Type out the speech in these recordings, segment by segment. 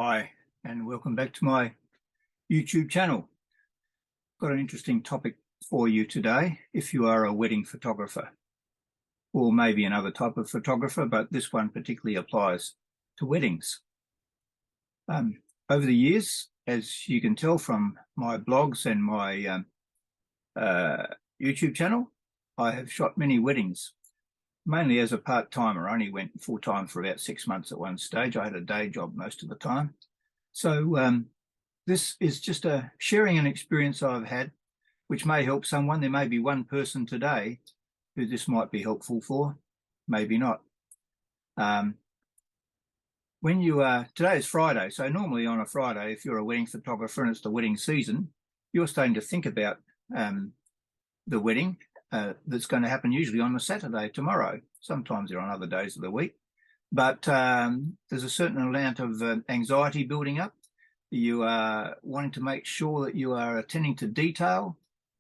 Hi, and welcome back to my YouTube channel. Got an interesting topic for you today. If you are a wedding photographer, or maybe another type of photographer, but this one particularly applies to weddings. Over the years, as you can tell from my blogs and my YouTube channel, I have shot many weddings, mainly as a part-timer. I only went full-time for about 6 months at one stage. I had a day job most of the time. So this is just a sharing an experience I've had, which may help someone. There may be one person today who this might be helpful for, maybe not. Today is Friday, so normally on a Friday, if you're a wedding photographer and it's the wedding season, you're starting to think about the wedding that's going to happen usually on a Saturday tomorrow. Sometimes they're on other days of the week. But there's a certain amount of anxiety building up. You are wanting to make sure that you are attending to detail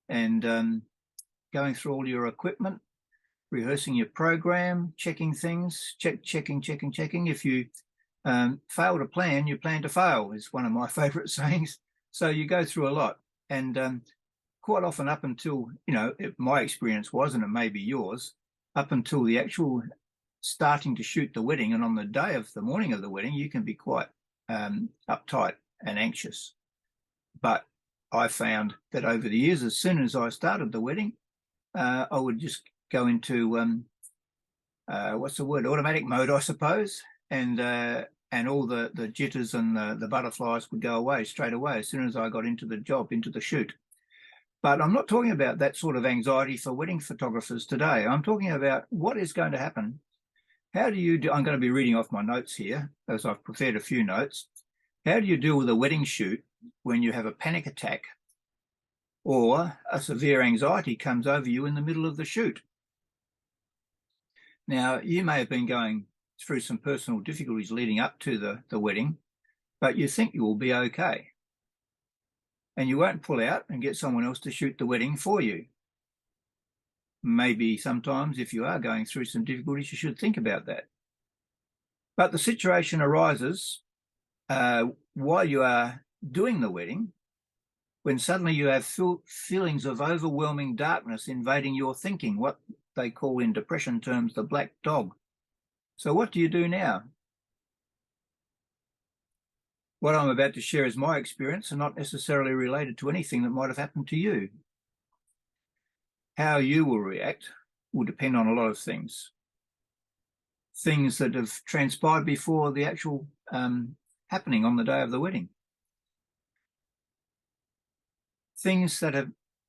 and going through all your equipment, rehearsing your program, checking things, checking. If you fail to plan, you plan to fail, is one of my favorite sayings. So you go through a lot. And quite often up until, my experience was, and it may be yours, up until the actual starting to shoot the wedding, and on the day of the morning of the wedding, you can be quite uptight and anxious. But I found that over the years, as soon as I started the wedding, I would just go into automatic mode, I suppose, and all the jitters and the butterflies would go away straight away as soon as I got into the job, into the shoot. But I'm not talking about that sort of anxiety for wedding photographers today. I'm talking about what is going to happen. How do you do? I'm going to be reading off my notes here, as I've prepared a few notes. How do you deal with a wedding shoot when you have a panic attack or a severe anxiety comes over you in the middle of the shoot? Now, you may have been going through some personal difficulties leading up to the wedding, but you think you will be okay. And you won't pull out and get someone else to shoot the wedding for you. Maybe sometimes if you are going through some difficulties, you should think about that. But the situation arises while you are doing the wedding, when suddenly you have feelings of overwhelming darkness invading your thinking, what they call in depression terms the black dog. So what do you do now? What I'm about to share is my experience and not necessarily related to anything that might have happened to you. How you will react will depend on a lot of things. Things that have transpired before the actual happening on the day of the wedding. Things that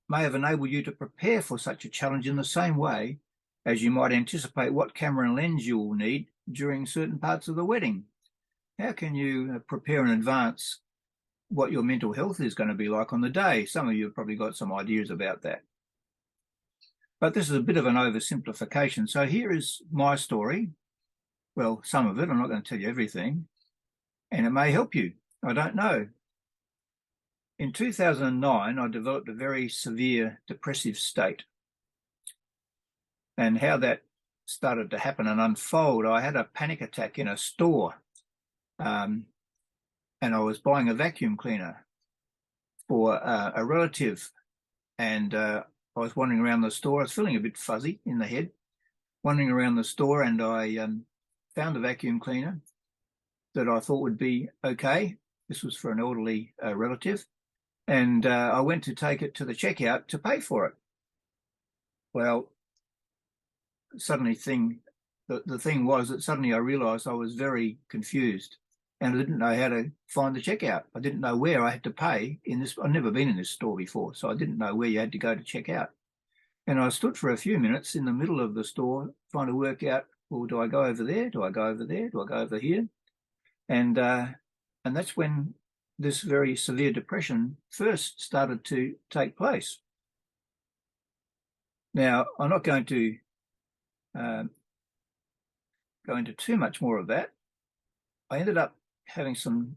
may have enabled you to prepare for such a challenge in the same way as you might anticipate what camera and lens you will need during certain parts of the wedding. How can you prepare in advance what your mental health is going to be like on the day? Some of you have probably got some ideas about that. But this is a bit of an oversimplification. So here is my story. Well, some of it. I'm not going to tell you everything. And it may help you. I don't know. In 2009, I developed a very severe depressive state. And how that started to happen and unfold, I had a panic attack in a store. And I was buying a vacuum cleaner for a relative. And I was wandering around the store. I was feeling a bit fuzzy in the head, wandering around the store, and I found a vacuum cleaner that I thought would be okay. This was for an elderly relative. And I went to take it to the checkout to pay for it. Well, suddenly the thing was that suddenly I realized I was very confused and I didn't know how to find the checkout. I didn't know where I had to pay in this. I'd never been in this store before, so I didn't know where you had to go to check out. And I stood for a few minutes in the middle of the store trying to work out, well, do I go over there? Do I go over there? Do I go over here? And that's when this very severe depression first started to take place. Now, I'm not going to go into too much more of that. I ended up having some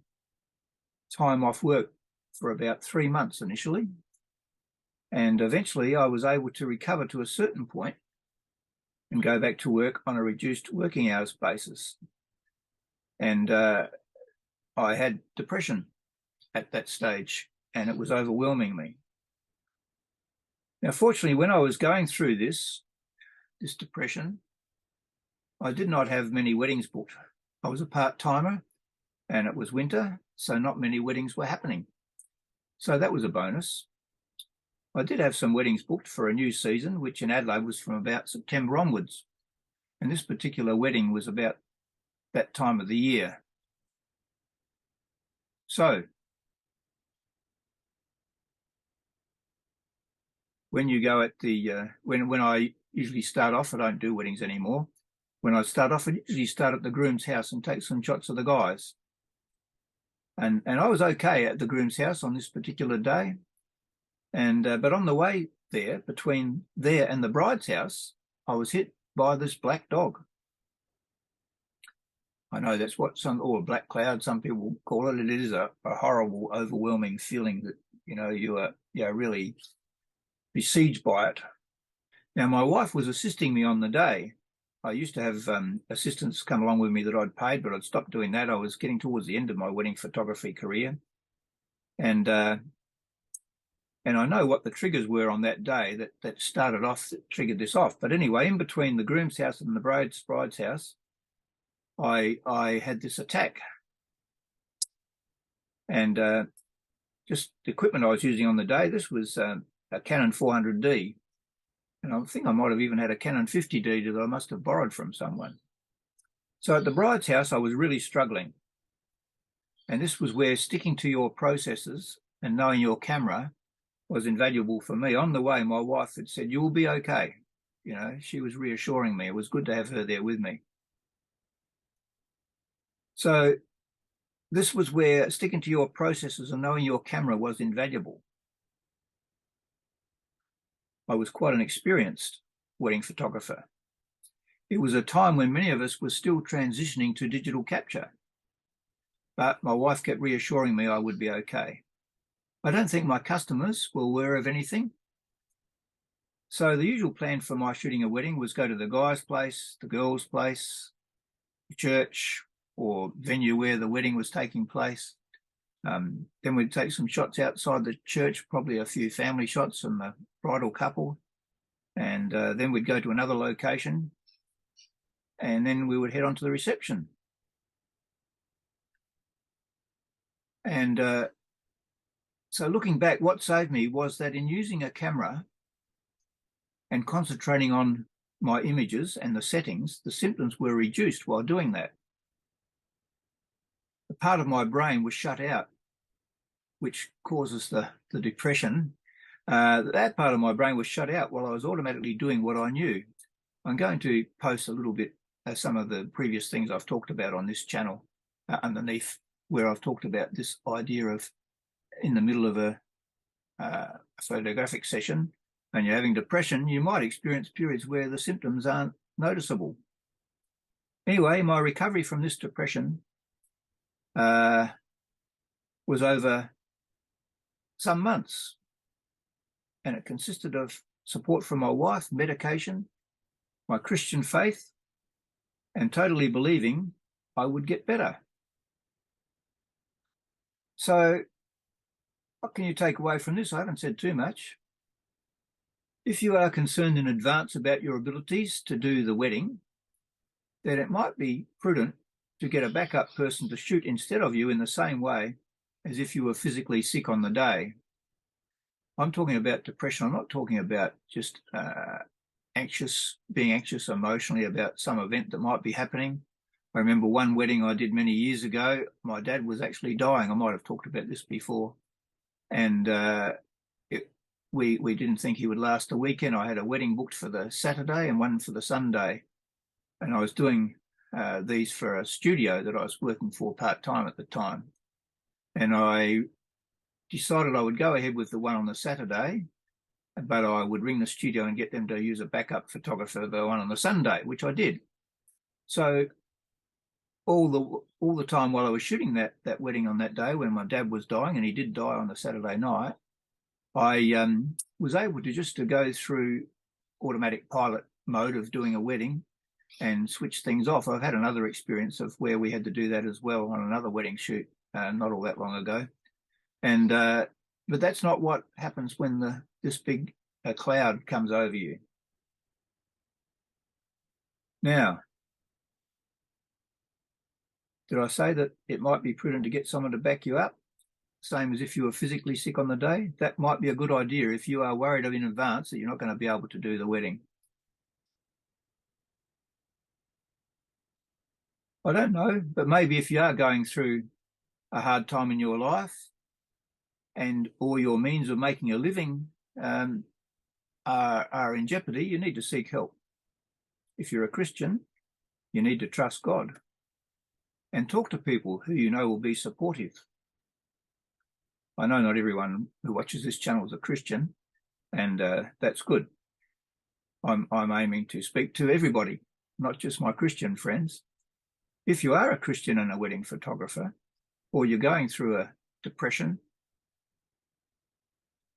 time off work for about 3 months initially. And eventually I was able to recover to a certain point and go back to work on a reduced working hours basis. And I had depression at that stage, and it was overwhelming me. Now, fortunately, when I was going through this depression, I did not have many weddings booked. I was a part-timer, and it was winter, so not many weddings were happening. So that was a bonus. I did have some weddings booked for a new season, which in Adelaide was from about September onwards. And this particular wedding was about that time of the year. So when you go at the, when I usually start off, I don't do weddings anymore. When I start off, I usually start at the groom's house and take some shots of the guys. And I was okay at the groom's house on this particular day. And but on the way there, between there and the bride's house, I was hit by this black dog. I know that's what or black cloud, some people call it. It is a horrible, overwhelming feeling that, you are really besieged by it. Now, my wife was assisting me on the day. I used to have assistants come along with me that I'd paid, but I'd stopped doing that. I was getting towards the end of my wedding photography career. And I know what the triggers were on that day that started off, that triggered this off. But anyway, in between the groom's house and the bride's house, I had this attack. And just the equipment I was using on the day, this was a Canon 400D. And I think I might have even had a Canon 50D that I must have borrowed from someone. So at the bride's house, I was really struggling. And this was where sticking to your processes and knowing your camera was invaluable for me. On the way, my wife had said, "You will be okay." She was reassuring me. It was good to have her there with me. So this was where sticking to your processes and knowing your camera was invaluable. I was quite an experienced wedding photographer. It was a time when many of us were still transitioning to digital capture. But my wife kept reassuring me I would be okay. I don't think my customers were aware of anything. So the usual plan for my shooting a wedding was go to the guy's place, the girl's place, the church or venue where the wedding was taking place. Then we'd take some shots outside the church, probably a few family shots and the bridal couple. And then we'd go to another location and then we would head on to the reception. And so looking back, what saved me was that in using a camera and concentrating on my images and the settings, the symptoms were reduced while doing that. The part of my brain was shut out, which causes the depression. That part of my brain was shut out while I was automatically doing what I knew. I'm going to post a little bit some of the previous things I've talked about on this channel underneath, where I've talked about this idea of in the middle of a photographic session and you're having depression, you might experience periods where the symptoms aren't noticeable. Anyway, my recovery from this depression was over some months, and it consisted of support from my wife, medication, my Christian faith, and totally believing I would get better. So what can you take away from this? I haven't said too much. If you are concerned in advance about your abilities to do the wedding, then it might be prudent to get a backup person to shoot instead of you in the same way as if you were physically sick on the day. I'm talking about depression. I'm not talking about just being anxious emotionally about some event that might be happening. I remember one wedding I did many years ago. My dad was actually dying. I might have talked about this before. And we didn't think he would last the weekend. I had a wedding booked for the Saturday and one for the Sunday. And I was doing these for a studio that I was working for part-time at the time. And I decided I would go ahead with the one on the Saturday, but I would ring the studio and get them to use a backup photographer, the one on the Sunday, which I did. So all the time while I was shooting that wedding on that day when my dad was dying, and he did die on the Saturday night, I was able to go through automatic pilot mode of doing a wedding and switch things off. I've had another experience of where we had to do that as well on another wedding shoot not all that long ago. And but that's not what happens when this big cloud comes over you. Now, did I say that it might be prudent to get someone to back you up? Same as if you were physically sick on the day? That might be a good idea if you are worried in advance that you're not going to be able to do the wedding. I don't know, but maybe if you are going through a hard time in your life and all your means of making a living are in jeopardy, you need to seek help. If you're a Christian, you need to trust God and talk to people who you know will be supportive. I know not everyone who watches this channel is a Christian, and that's good. I'm aiming to speak to everybody, not just my Christian friends. If you are a Christian and a wedding photographer, or you're going through a depression,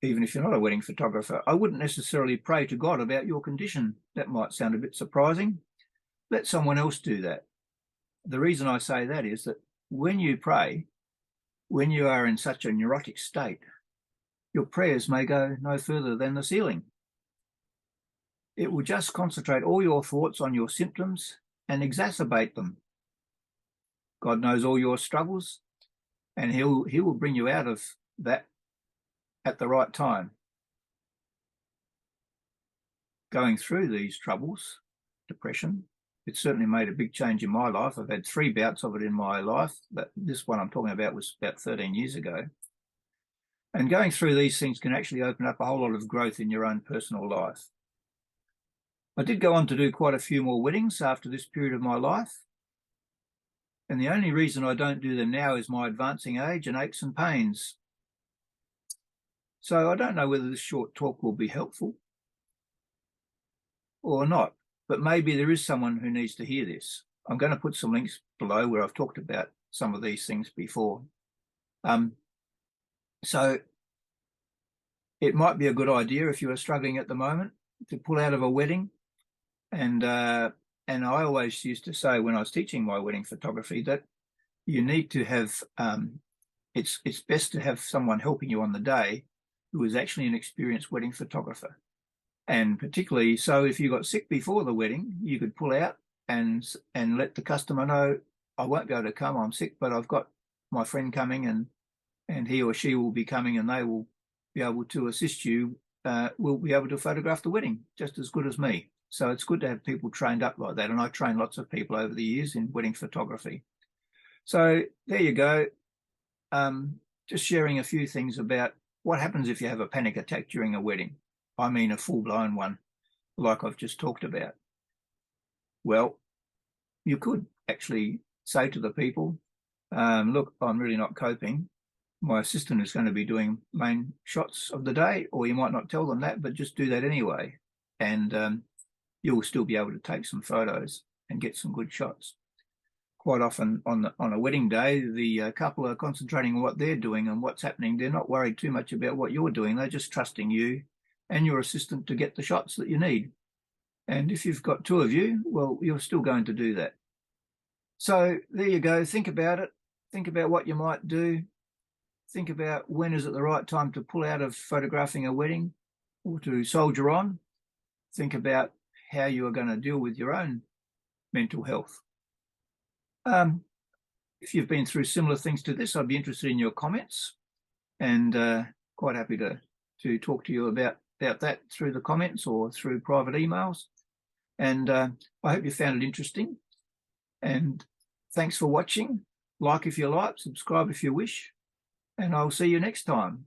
even if you're not a wedding photographer, I wouldn't necessarily pray to God about your condition. That might sound a bit surprising. Let someone else do that. The reason I say that is that when you pray, when you are in such a neurotic state, your prayers may go no further than the ceiling. It will just concentrate all your thoughts on your symptoms and exacerbate them. God knows all your struggles, and he will bring you out of that at the right time. Going through these troubles, depression, it certainly made a big change in my life. I've had 3 bouts of it in my life, but this one I'm talking about was about 13 years ago. And going through these things can actually open up a whole lot of growth in your own personal life. I did go on to do quite a few more weddings after this period of my life. And the only reason I don't do them now is my advancing age and aches and pains. So I don't know whether this short talk will be helpful or not, but maybe there is someone who needs to hear this. I'm going to put some links below where I've talked about some of these things before. So it might be a good idea if you are struggling at the moment to pull out of a wedding. And I always used to say when I was teaching my wedding photography that you need to have, it's best to have someone helping you on the day who is actually an experienced wedding photographer. And particularly so if you got sick before the wedding, you could pull out and let the customer know, I won't be able to come, I'm sick, but I've got my friend coming and he or she will be coming and they will be able to assist you, will be able to photograph the wedding just as good as me. So it's good to have people trained up like that. And I trained lots of people over the years in wedding photography. So there you go. Just sharing a few things about what happens if you have a panic attack during a wedding. I mean a full-blown one, like I've just talked about. Well, you could actually say to the people, look, I'm really not coping. My assistant is going to be doing main shots of the day, or you might not tell them that, but just do that anyway. And you'll still be able to take some photos and get some good shots. Quite often on a wedding day, the couple are concentrating on what they're doing and what's happening. They're not worried too much about what you're doing. They're just trusting you and your assistant to get the shots that you need. And if you've got 2 of you, well, you're still going to do that. So there you go. Think about it. Think about what you might do. Think about when is it the right time to pull out of photographing a wedding or to soldier on. Think about how you are going to deal with your own mental health. If you've been through similar things to this, I'd be interested in your comments and quite happy to talk to you about that through the comments or through private emails. And I hope you found it interesting. And thanks for watching. Like if you like, subscribe if you wish, and I'll see you next time.